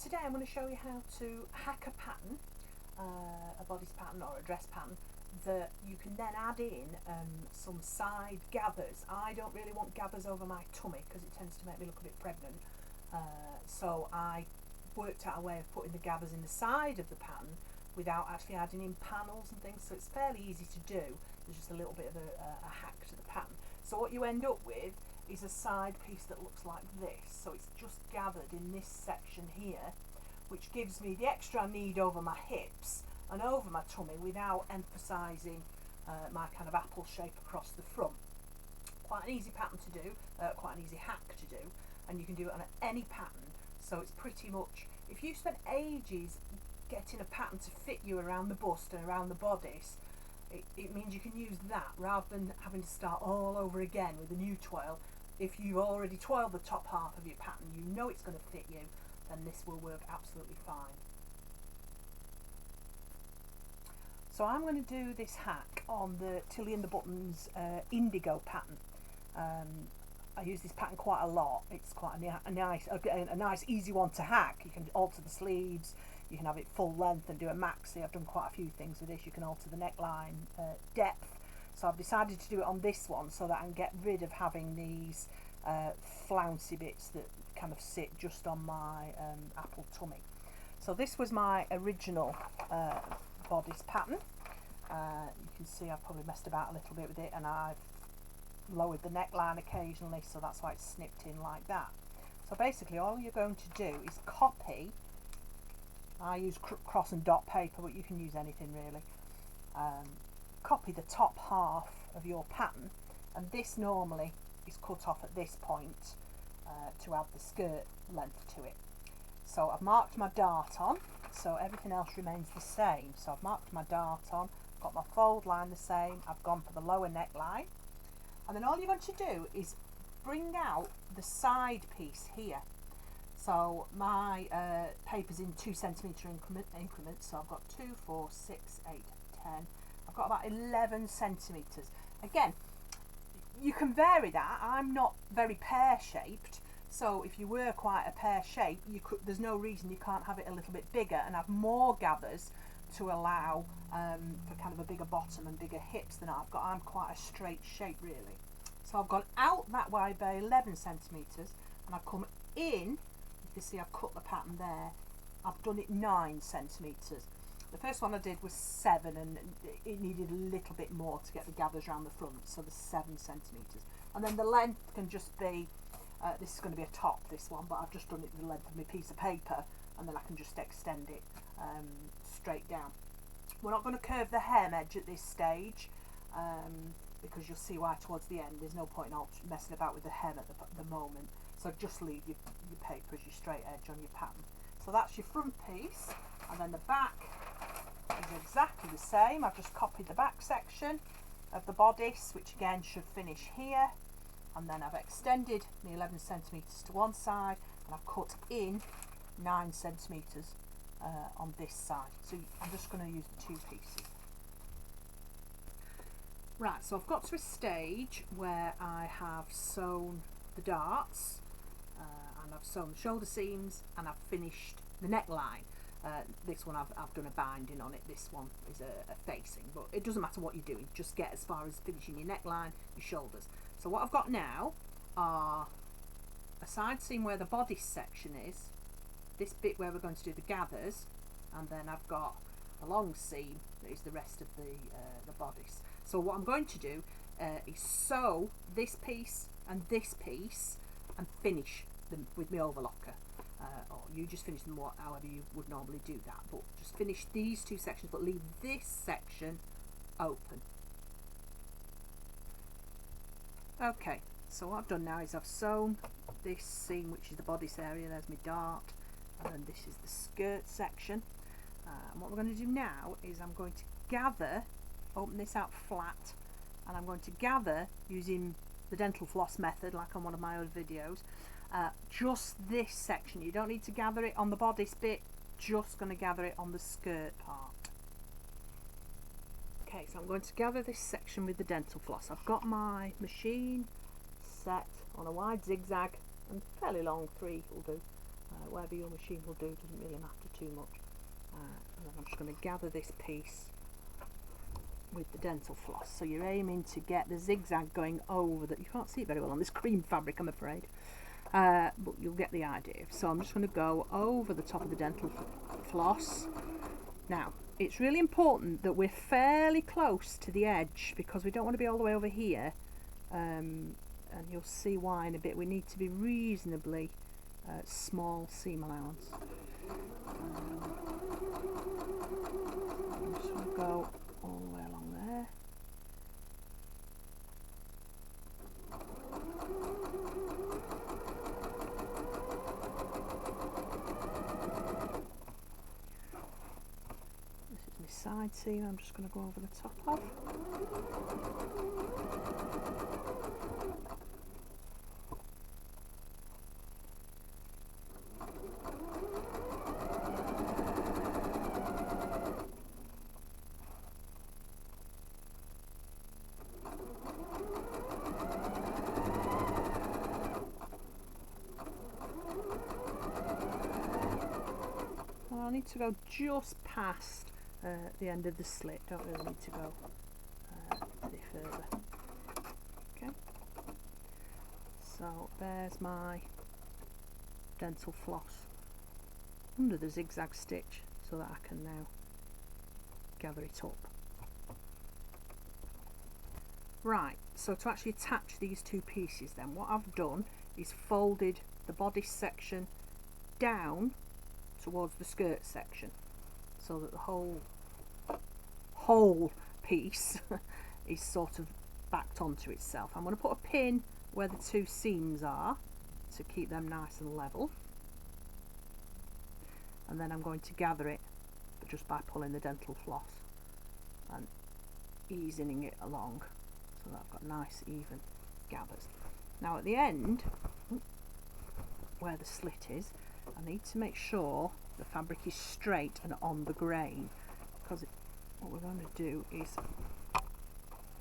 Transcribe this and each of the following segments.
Today I'm going to show you how to hack a pattern, a bodice pattern or a dress pattern, that you can then add in some side gathers. I don't really want gathers over my tummy because it tends to make me look a bit pregnant, so I worked out a way of putting the gathers in the side of the pattern without actually adding in panels and things, so it's fairly easy to do. There's just a little bit of a hack to the pattern. So what you end up with is a side piece that looks like this. So it's just gathered in this section here, which gives me the extra I need over my hips and over my tummy without emphasising my kind of apple shape across the front. Quite an easy pattern to do, quite an easy hack to do, and you can do it on any pattern. So it's pretty much, if you spent ages getting a pattern to fit you around the bust and around the bodice, it means you can use that rather than having to start all over again with a new toil. If you've already toiled the top half of your pattern, you know it's going to fit you, then this will work absolutely fine. So I'm going to do this hack on the Tilly and the Buttons indigo pattern. I use this pattern quite a lot. It's quite a nice easy one to hack. You can alter the sleeves, you can have it full length and do a maxi. I've done quite a few things with this. You can alter the neckline depth. So I've decided to do it on this one so that I can get rid of having these flouncy bits that kind of sit just on my apple tummy. So this was my original bodice pattern. You can see I've probably messed about a little bit with it, and I've lowered the neckline occasionally, so that's why it's snipped in like that. So basically all you're going to do is copy, I use cross and dot paper, but you can use anything really. Copy the top half of your pattern, and this normally is cut off at this point to add the skirt length to it. So I've marked my dart on, so everything else remains the same. So I've marked my dart on, got my fold line the same, I've gone for the lower neckline, and then all you're going to do is bring out the side piece here. So my paper's in 2 centimetre increments, so I've got 2, 4, 6, 8, 10. I've got about 11 centimetres. Again, you can vary that. I'm not very pear-shaped, so if you were quite a pear shape, there's no reason you can't have it a little bit bigger and have more gathers to allow for kind of a bigger bottom and bigger hips than I've got. I'm quite a straight shape really. So I've gone out that way by 11 centimetres, and I've come in. You can see I've cut the pattern there. I've done it 9 centimetres. The first one I did was 7, and it needed a little bit more to get the gathers around the front, so the 7 centimetres. And then the length can just be, this is going to be a top, this one, but I've just done it the length of my piece of paper, and then I can just extend it straight down. We're not going to curve the hem edge at this stage, because you'll see why towards the end. There's no point in messing about with the hem at the moment, so just leave your paper as your straight edge on your pattern. So that's your front piece, and then the back is exactly the same. I've just copied the back section of the bodice, which again should finish here, and then I've extended the 11 centimetres to one side, and I've cut in 9 centimetres on this side. So I'm just going to use the 2 pieces. Right, so I've got to a stage where I have sewn the darts, and I've sewn the shoulder seams, and I've finished the neckline. This one I've done a binding on it. This one is a facing, but it doesn't matter what you're doing, just get as far as finishing your neckline, your shoulders. So what I've got now are a side seam where the bodice section is, this bit where we're going to do the gathers, and then I've got a long seam that is the rest of the bodice. So what I'm going to do is sew this piece and this piece and finish them with my overlocker. Or you just finish them however you would normally do that, but just finish these 2 sections but leave this section open. Okay, so what I've done now is I've sewn this seam, which is the bodice area. There's my dart, and then this is the skirt section. And what we're going to do now is I'm going to gather, open this out flat, and I'm going to gather using the dental floss method like on one of my old videos, just this section. You don't need to gather it on the bodice bit, just going to gather it on the skirt part. Okay, so I'm going to gather this section with the dental floss. I've got my machine set on a wide zigzag, and fairly long, 3 will do, whatever your machine will do, doesn't really matter too much. And then I'm just going to gather this piece with the dental floss. So you're aiming to get the zigzag going over that. You can't see it very well on this cream fabric, I'm afraid, but you'll get the idea. So I'm just going to go over the top of the dental floss. Now it's really important that we're fairly close to the edge, because we don't want to be all the way over here, and you'll see why in a bit. We need to be reasonably small seam allowance. I'm just going to go all the way along there. This is my side seam. I'm just going to go over the top of. I need to go just past the end of the slit, don't really need to go any further. Okay, so there's my dental floss under the zigzag stitch, so that I can now gather it up. Right, so to actually attach these two pieces then, what I've done is folded the bodice section down towards the skirt section, so that the whole piece is sort of backed onto itself. I'm going to put a pin where the two seams are to keep them nice and level, and then I'm going to gather it, but just by pulling the dental floss and easing it along so that I've got nice even gathers. Now at the end where the slit is, I need to make sure the fabric is straight and on the grain, because what we're going to do is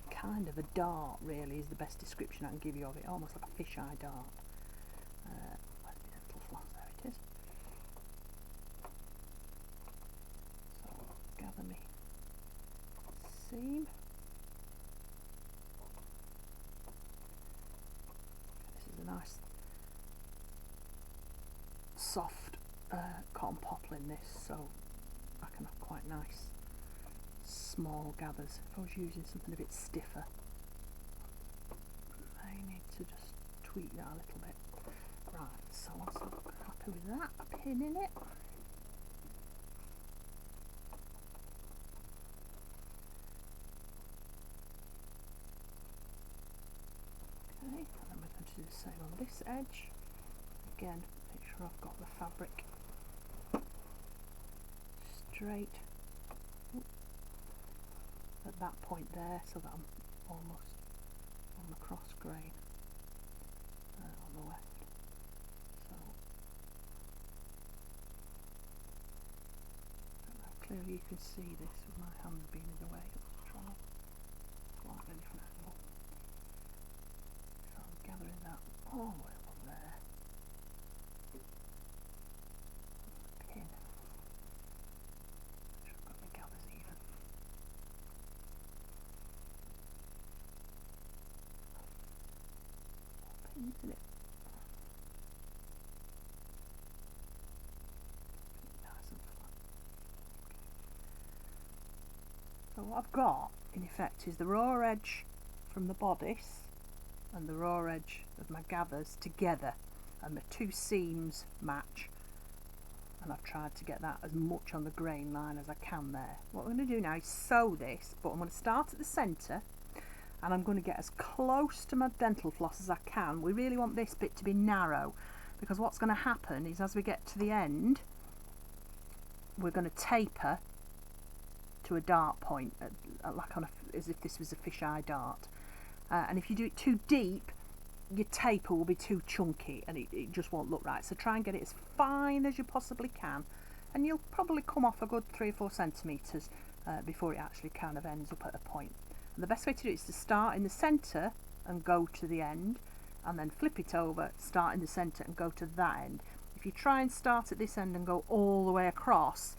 kind of a dart, really, is the best description I can give you of it, almost like a fisheye dart. Where's my dental floss? There it is. So gather me seam. This is a nice soft cotton poplin, this, so I can have quite nice small gathers. If I was using something a bit stiffer, I need to just tweak that a little bit. Right, so once I'm happy with that, a pin in it. Okay, and then we're going to do the same on this edge. Again, make sure I've got the fabric straight at that point there, so that I'm almost on the cross grain on the left. So clearly you can see this with my hands being in the way. Let's try slightly different angle. So I'm gathering that all the way along there. Pin. Make sure I've got the gathers even. Pins in it. Nice and flat. Okay. So what I've got in effect is the raw edge from the bodice and the raw edge of my gathers together, and the two seams match, and I've tried to get that as much on the grain line as I can there. What I'm going to do now is sew this, but I'm going to start at the centre and I'm going to get as close to my dental floss as I can. We really want this bit to be narrow, because what's going to happen is as we get to the end, we're going to taper to a dart point, like on as if this was a fisheye dart. And if you do it too deep, your taper will be too chunky and it just won't look right. So try and get it as fine as you possibly can, and you'll probably come off a good 3 or 4 centimetres before it actually kind of ends up at a point. And the best way to do it is to start in the centre and go to the end, and then flip it over, start in the centre and go to that end. If if you try and start at this end and go all the way across,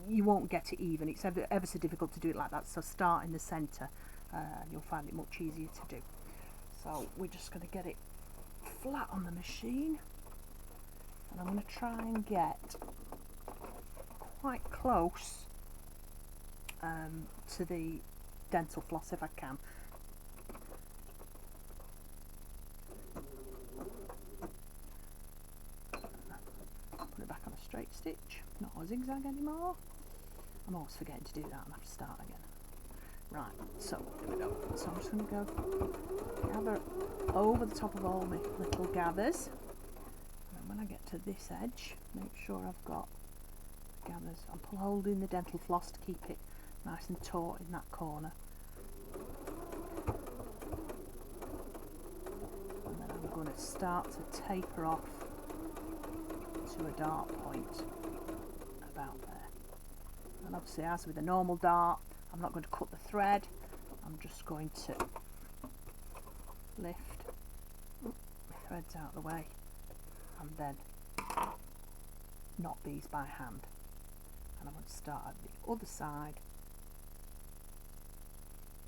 you won't get it even. It's ever so difficult to do it like that. So start in the centre and you'll find it much easier to do. So we're just going to get it flat on the machine, and I'm going to try and get quite close to the dental floss if I can. Put it back on a straight stitch, not a zigzag anymore. I'm always forgetting to do that and have to start again. Right, so here we go. So I'm just going to go gather over the top of all my little gathers. And when I get to this edge, make sure I've got gathers. I'm holding the dental floss to keep it nice and taut in that corner. And then I'm going to start to taper off to a dart point about there. And obviously, as with a normal dart, I'm not going to cut the thread. I'm just going to lift the threads out of the way and then knot these by hand. And I'm going to start at the other side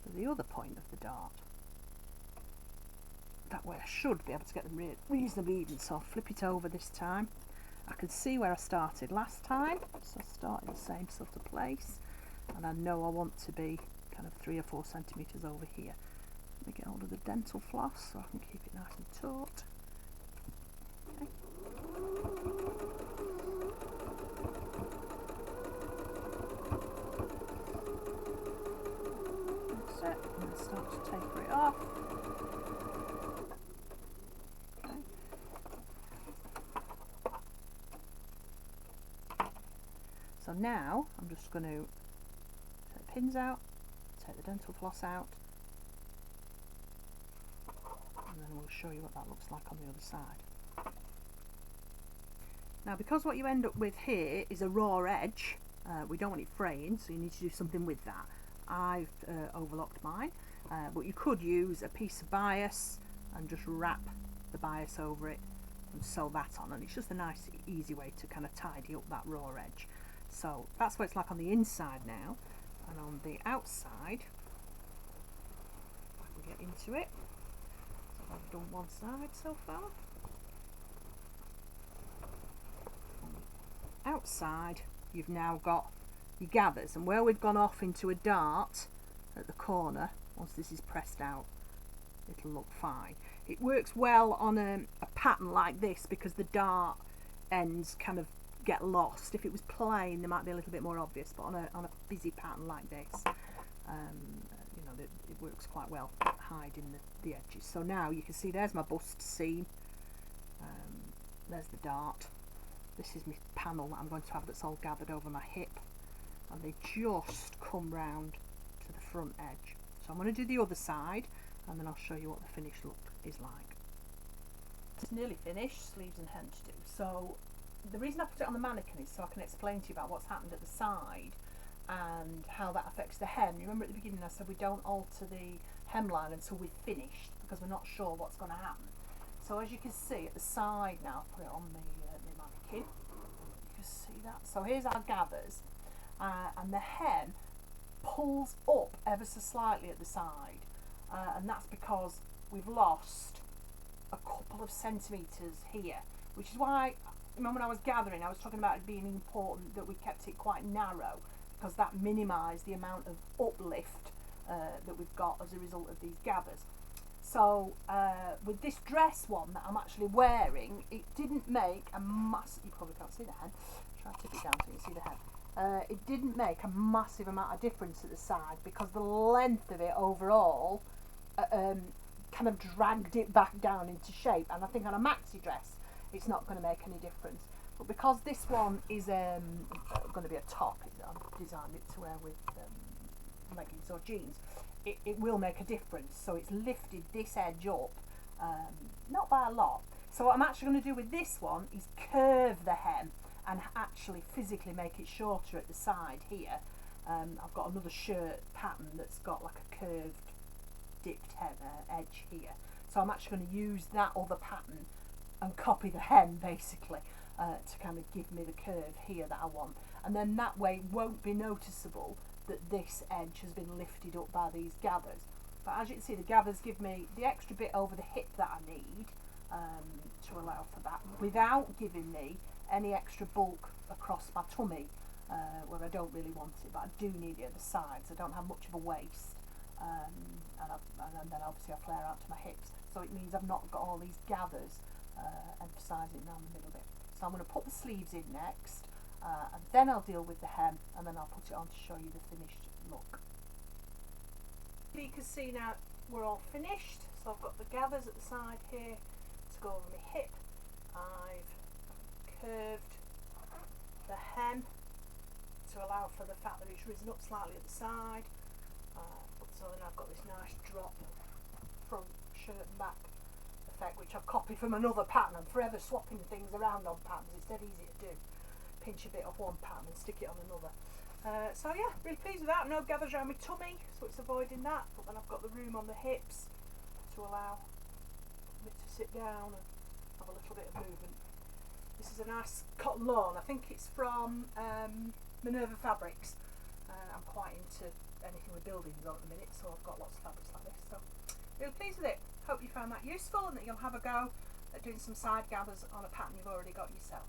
to the other point of the dart. That way I should be able to get them reasonably even. So I'll flip it over this time. I can see where I started last time, so I start in the same sort of place, and I know I want to be kind of 3 or 4 centimetres over here. Let me get hold of the dental floss so I can keep it nice and taut. Okay. That's it, and then start to taper it off. So now I'm just going to take the pins out, take the dental floss out, and then we'll show you what that looks like on the other side. Now, because what you end up with here is a raw edge, we don't want it fraying, so you need to do something with that. I've overlocked mine, but you could use a piece of bias and just wrap the bias over it and sew that on, and it's just a nice easy way to kind of tidy up that raw edge. So that's what it's like on the inside now, and on the outside, I can get into it. So I've done one side so far. On the outside, you've now got your gathers, and where we've gone off into a dart at the corner, once this is pressed out, it'll look fine. It works well on a pattern like this because the dart ends kind of get lost. If it was plain, they might be a little bit more obvious, but on a busy pattern like this, you know, it works quite well hiding the edges. So now you can see there's my bust seam, there's the dart, this is my panel that I'm going to have that's all gathered over my hip, and they just come round to the front edge. So I'm going to do the other side and then I'll show you what the finished look is like. It's nearly finished, sleeves and hem to do. So the reason I put it on the mannequin is so I can explain to you about what's happened at the side and how that affects the hem. You remember at the beginning I said we don't alter the hemline until we've finished because we're not sure what's going to happen. So as you can see at the side now, I'll put it on the mannequin, you can see that. So here's our gathers, and the hem pulls up ever so slightly at the side, and that's because we've lost a couple of centimetres here, which is why, when I was gathering, I was talking about it being important that we kept it quite narrow, because that minimised the amount of uplift that we've got as a result of these gathers. So with this dress one that I'm actually wearing, it didn't make a massive, you probably can't see the hem, try to tip it down so you can see the hem. It didn't make a massive amount of difference at the side because the length of it overall kind of dragged it back down into shape, and I think on a maxi dress it's not going to make any difference, but because this one is going to be a top, I've designed it to wear with leggings or jeans, it will make a difference. So it's lifted this edge up, not by a lot. So what I'm actually going to do with this one is curve the hem and actually physically make it shorter at the side here. I've got another shirt pattern that's got like a curved dipped edge here, so I'm actually going to use that other pattern and copy the hem basically, to kind of give me the curve here that I want. And then that way it won't be noticeable that this edge has been lifted up by these gathers. But as you can see, the gathers give me the extra bit over the hip that I need to allow for that, without giving me any extra bulk across my tummy, where I don't really want it, but I do need it at the sides. I don't have much of a waist, and then obviously I flare out to my hips, so it means I've not got all these gathers emphasising down the middle bit. So I'm going to put the sleeves in next, and then I'll deal with the hem, and then I'll put it on to show you the finished look. You can see now we're all finished, so I've got the gathers at the side here to go over my hip. I've curved the hem to allow for the fact that it's risen up slightly at the side, so then I've got this nice drop front shirt and back effect, which I've copied from another pattern. I'm forever swapping things around on patterns. It's dead easy to do. Pinch a bit off one pattern and stick it on another. So yeah, really pleased with that. No gathers around my tummy, so it's avoiding that, but then I've got the room on the hips to allow me to sit down and have a little bit of movement. This is a nice cotton lawn. I think it's from Minerva Fabrics. I'm quite into anything with buildings on at the minute, so I've got lots of fabrics like this. So really pleased with it. Hope you found that useful and that you'll have a go at doing some side gathers on a pattern you've already got yourself.